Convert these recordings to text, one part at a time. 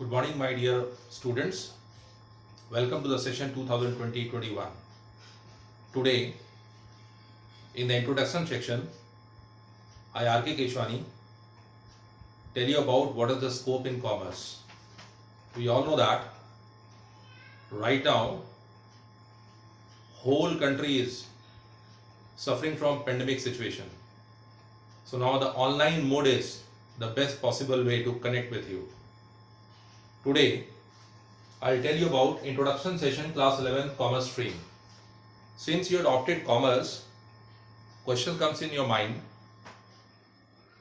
Good morning, my dear students. Welcome to the session 2020-21. Today, in the introduction section, I, R.K. Keshwani, tell you about what is the scope in commerce. We all know that right now, whole country is suffering from pandemic situation. So now the online mode is the best possible way to connect with you. Today, I'll tell you about introduction session class 11 commerce stream. Since you had opted commerce, question comes in your mind,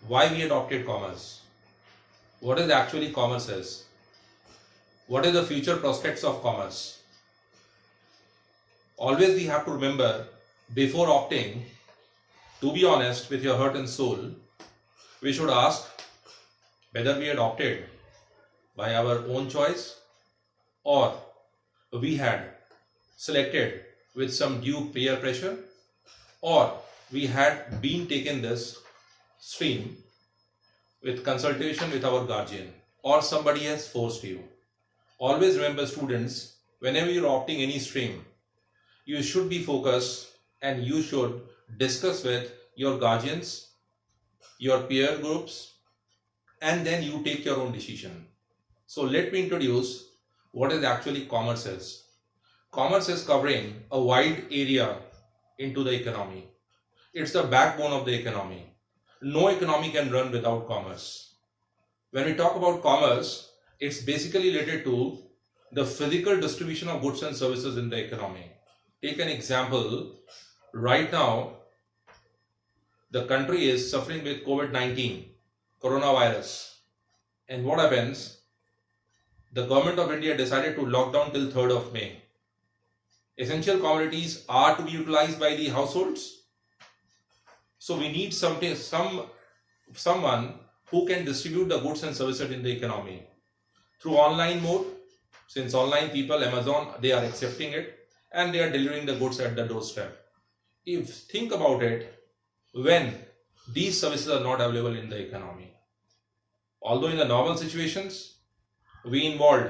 why we had opted commerce? What is actually commerce is? What is the future prospects of commerce? Always we have to remember, before opting, to be honest with your heart and soul, we should ask whether we had opted by our own choice or we had selected with some due peer pressure, or we had been taken this stream with consultation with our guardian, or somebody has forced you. Always remember, students, whenever you're opting any stream, you should be focused and you should discuss with your guardians, your peer groups, and then you take your own decision. So let me introduce what is actually commerce is. Commerce is covering a wide area into the economy. It's the backbone of the economy. No economy can run without commerce. When we talk about commerce, it's basically related to the physical distribution of goods and services in the economy. Take an example. Right now, the country is suffering with COVID-19, coronavirus. And what happens? The government of India decided to lock down till 3rd of May. Essential commodities are to be utilized by the households. So we need someone who can distribute the goods and services in the economy. Through online mode, since online people, Amazon, they are accepting it and they are delivering the goods at the doorstep. If think about it, when these services are not available in the economy. Although in the normal situations, we involved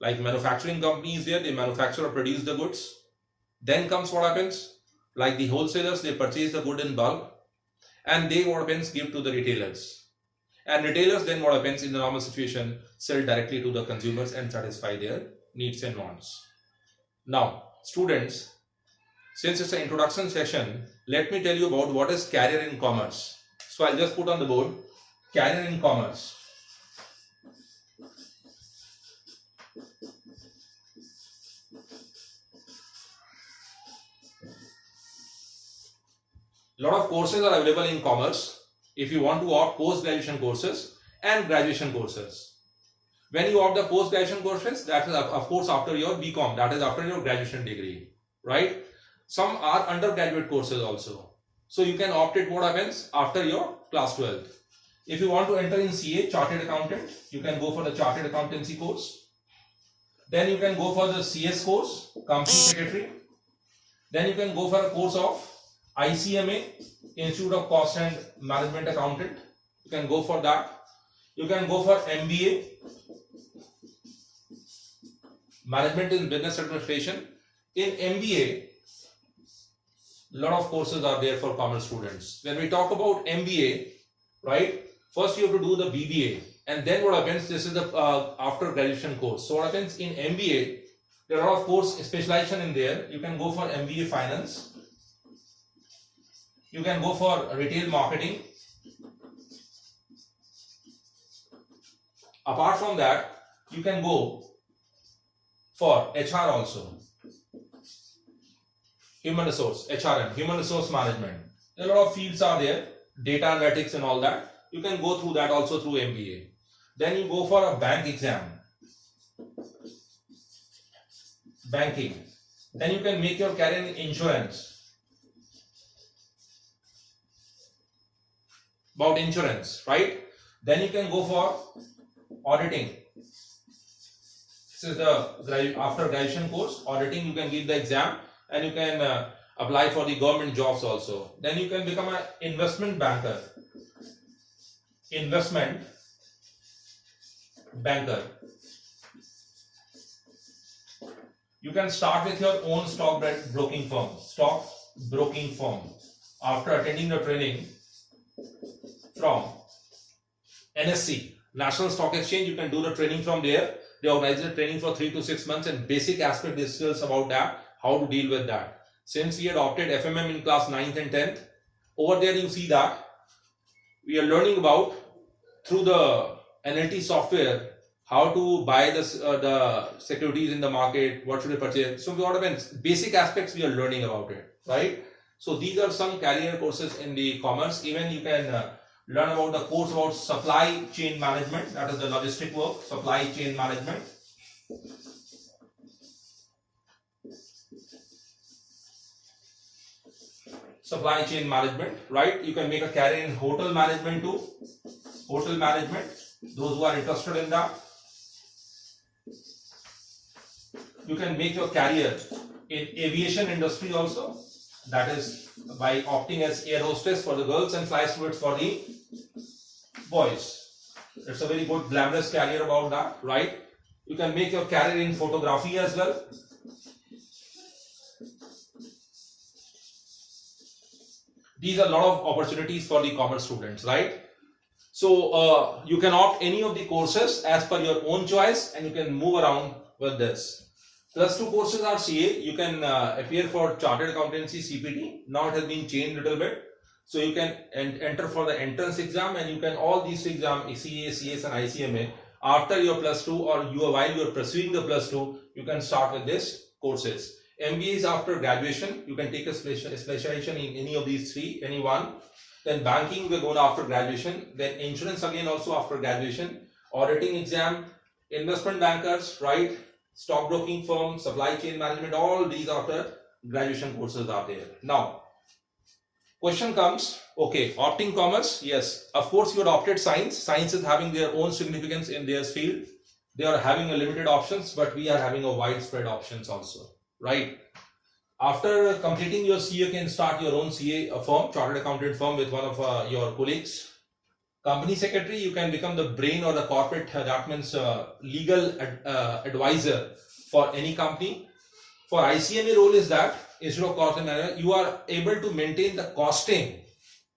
like manufacturing companies there, they manufacture or produce the goods. Then comes what happens, like the wholesalers, they purchase the good in bulk and they what happens give to the retailers. And retailers then what happens in the normal situation, sell directly to the consumers and satisfy their needs and wants. Now, students, since it's an introduction session, let me tell you about what is career in commerce. So I'll just put on the board, career in commerce. A lot of courses are available in commerce if you want to opt post-graduation courses and graduation courses. When you opt the post-graduation courses, that is of course after your BCom, that is after your graduation degree, right? Some are undergraduate courses also. So you can opt it what happens after your class 12th. If you want to enter in CA, Chartered Accountant, you can go for the Chartered Accountancy course. Then you can go for the CS course, Company Secretary. Then you can go for a course of ICMA, Institute of Cost and Management Accountant. You can go for that. You can go for MBA, Management in Business Administration. In MBA, a lot of courses are there for commerce students. When we talk about MBA, right, first you have to do the BBA, and then what happens, this is the after graduation course. So what happens in MBA, there are of course specialization in there. You can go for MBA Finance. You can go for retail marketing. Apart from that, you can go for HR also. Human resource, HRM, human resource management. A lot of fields are there, data analytics and all that. You can go through that also through MBA. Then you go for a bank exam. Banking. Then you can make your career in insurance. About insurance, right? Then you can go for auditing. This is the after graduation course, auditing. You can give the exam and you can apply for the government jobs also. Then you can become an investment banker. Investment banker. You can start with your own stock broking firm. Stock broking firm. After attending the training from NSE, National Stock Exchange, you can do the training from there. They organize the training for 3 to 6 months and basic aspect discuss about that, how to deal with that. Since we had opted FMM in class 9th and 10th, over there you see that we are learning about through the NLT software how to buy the securities in the market, what should we purchase. So what happens, basic aspects we are learning about it, right? So these are some career courses in the commerce. Even you can learn about the course about supply chain management, that is the logistic work, supply chain management. Supply chain management, right? You can make a career in hotel management too. Hotel management, those who are interested in that. You can make your career in aviation industry also. That is by opting as air hostess for the girls and flight stewards for the boys. It's a very good glamorous career about that, right? You can make your career in photography as well. These are a lot of opportunities for the commerce students, right? So you can opt any of the courses as per your own choice and you can move around with this. Plus 2 courses are CA. You can appear for Chartered Accountancy CPT. Now it has been changed a little bit. So you can enter for the entrance exam and you can all these exams, CA, CS and ICMA, after your plus 2 or while you are pursuing the plus 2, you can start with these courses. MBA is after graduation. You can take a specialization in any of these 3, any one. Then banking will go after graduation. Then insurance again also after graduation. Auditing exam, investment bankers, right? Stockbroking firm, supply chain management, all these after graduation courses are there. Now, question comes, okay, opting commerce, yes, of course you adopted science. Science is having their own significance in their field. They are having a limited options, but we are having a widespread options also, right? After completing your CA, you can start your own CA firm, chartered accountant firm with one of your colleagues. Company secretary, you can become the brain or the corporate, that means legal advisor for any company. For ICMA role is that instead of cost manager, you are able to maintain the costing.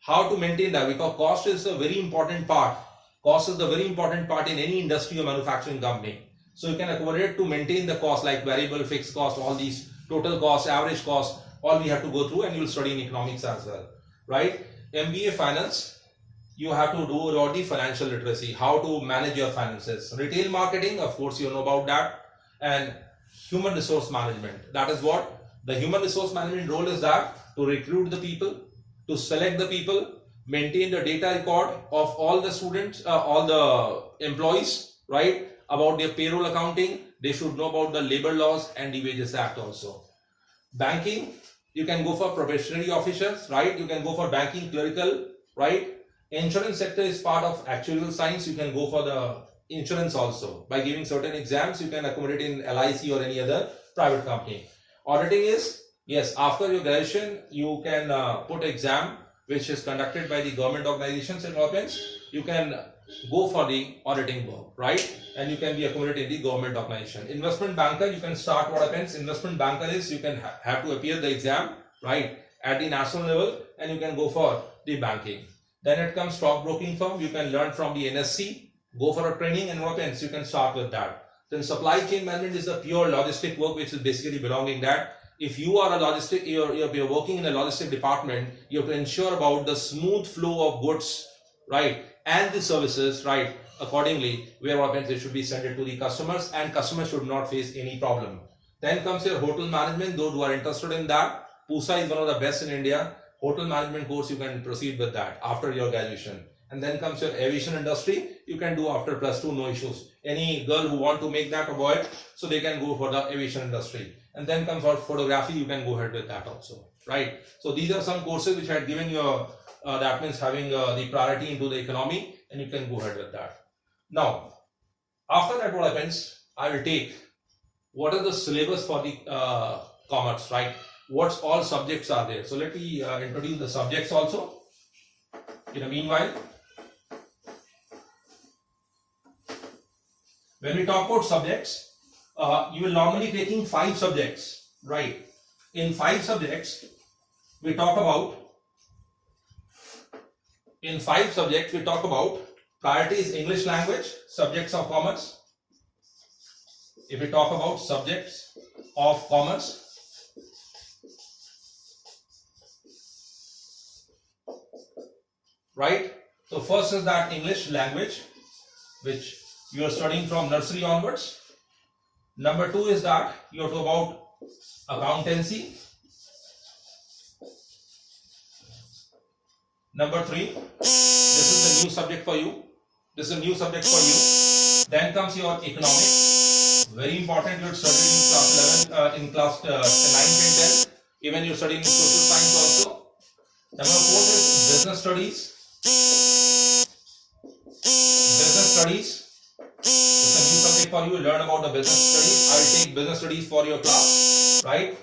How to maintain that? Because cost is a very important part. Cost is the very important part in any industry or manufacturing company. So you can accommodate to maintain the cost like variable, fixed cost, all these total cost, average cost, all we have to go through, and you will study in economics as well, right? MBA finance. You have to do about the financial literacy, how to manage your finances. Retail marketing, of course, you know about that. And human resource management. That is what the human resource management role is, that to recruit the people, to select the people, maintain the data record of all the students, all the employees, right? About their payroll accounting. They should know about the labor laws and the Wages Act also. Banking, you can go for probationary officers, right? You can go for banking clerical, right? Insurance sector is part of actuarial science. You can go for the insurance also. By giving certain exams, you can accommodate in LIC or any other private company. Auditing is, yes, after your graduation, you can put exam which is conducted by the government organizations and governments. You can go for the auditing work, right? And you can be accommodated in the government organization. Investment banker, you can start what happens. Investment banker is you can have to appear the exam, right, at the national level, and you can go for the banking. Then it comes stockbroking firm. You can learn from the NSC, go for a training, and what happens, you can start with that. Then supply chain management is the pure logistic work, which is basically belonging that. If you are a logistic, you're working in a logistic department, you have to ensure about the smooth flow of goods, right, and the services, right, accordingly, where what happens, they should be sent to the customers, and customers should not face any problem. Then comes your hotel management. Those who are interested in that, PUSA is one of the best in India. Hotel management course, you can proceed with that after your graduation. And then comes your aviation industry. You can do after +2, no issues. Any girl who want to make that a boy, so they can go for the aviation industry. And then comes out photography. You can go ahead with that also, right? So these are some courses which I had given you. That means having the priority into the economy, and you can go ahead with that. Now, after that, what happens? I will take what is the syllabus for the commerce, right? What all subjects are there? So let me introduce the subjects also. In the meanwhile, when we talk about subjects, you will normally taking 5 subjects, right? In 5 subjects we talk about priority is English language, subjects of commerce. If we talk about subjects of commerce, right? So first is that English language, which you are studying from nursery onwards. Number 2 is that you are talking about accountancy. Number 3, this is the new subject for you. Then comes your economics. Very important. You are studying in class 11, in class 9 and 10. Even you are studying social science also. Number 4 is business studies. This is a new subject for you. Learn about the business studies. I will take business studies for your class, right?